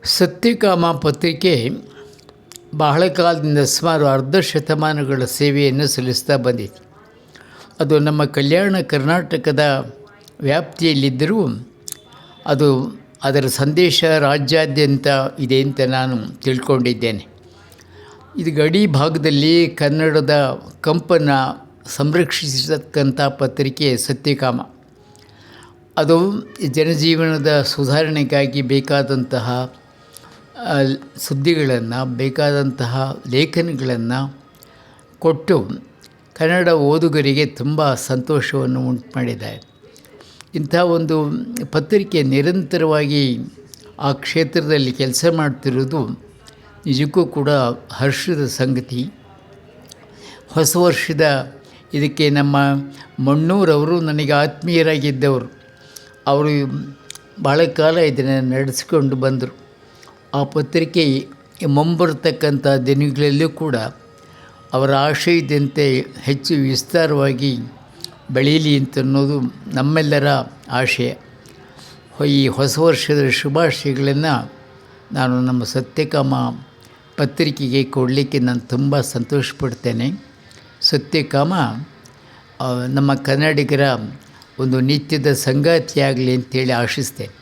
ಸತ್ಯಕಾಮ ಪತ್ರಿಕೆ ಬಹಳ ಕಾಲದಿಂದ ಸುಮಾರು ಅರ್ಧ ಶತಮಾನಗಳ ಸೇವೆಯನ್ನು ಸಲ್ಲಿಸ್ತಾ ಬಂದಿದೆ. ಅದು ನಮ್ಮ ಕಲ್ಯಾಣ ಕರ್ನಾಟಕದ ವ್ಯಾಪ್ತಿಯಲ್ಲಿದ್ದರೂ ಅದರ ಸಂದೇಶ ರಾಜ್ಯಾದ್ಯಂತ ಇದೆ ಅಂತ ನಾನು ತಿಳ್ಕೊಂಡಿದ್ದೇನೆ. ಇದು ಗಡಿ ಭಾಗದಲ್ಲಿ ಕನ್ನಡದ ಕಂಪನ್ನು ಸಂರಕ್ಷಿಸತಕ್ಕಂಥ ಪತ್ರಿಕೆ ಸತ್ಯಕಾಮ. ಅದು ಜನಜೀವನದ ಸುಧಾರಣೆಗಾಗಿ ಬೇಕಾದಂತಹ ಸುದ್ದಿಗಳನ್ನು, ಬೇಕಾದಂತಹ ಲೇಖನಗಳನ್ನು ಕೊಟ್ಟು ಕನ್ನಡ ಓದುಗರಿಗೆ ತುಂಬ ಸಂತೋಷವನ್ನು ಉಂಟು ಮಾಡಿದೆ. ಇಂಥ ಒಂದು ಪತ್ರಿಕೆ ನಿರಂತರವಾಗಿ ಆ ಕ್ಷೇತ್ರದಲ್ಲಿ ಕೆಲಸ ಮಾಡ್ತಿರೋದು ನಿಜಕ್ಕೂ ಕೂಡ ಹರ್ಷದ ಸಂಗತಿ. ಹೊಸ ವರ್ಷದ ಇದಕ್ಕೆ ನಮ್ಮ ಮಣ್ಣೂರವರು ನನಗೆ ಆತ್ಮೀಯರಾಗಿದ್ದವರು. ಅವರು ಭಾಳ ಕಾಲ ಇದನ್ನು ನಡೆಸಿಕೊಂಡು ಬಂದರು. ಆ ಪತ್ರಿಕೆ ಮುಂಬರತಕ್ಕಂಥ ದಿನಗಳಲ್ಲೂ ಕೂಡ ಅವರ ಆಶಯದಂತೆ ಹೆಚ್ಚು ವಿಸ್ತಾರವಾಗಿ ಬೆಳೀಲಿ ಅಂತನ್ನೋದು ನಮ್ಮೆಲ್ಲರ ಆಶಯ. ಈ ಹೊಸ ವರ್ಷದ ಶುಭಾಶಯಗಳನ್ನು ನಾನು ನಮ್ಮ ಸತ್ಯಕಾಮ ಪತ್ರಿಕೆಗೆ ಕೊಡಲಿಕ್ಕೆ ನಾನು ತುಂಬ ಸಂತೋಷಪಡ್ತೇನೆ. ಸತ್ಯಕಾಮ ನಮ್ಮ ಕನ್ನಡಿಗರ ಒಂದು ನಿತ್ಯದ ಸಂಗಾತಿಯಾಗಲಿ ಅಂತೇಳಿ ಆಶಿಸ್ತೇನೆ.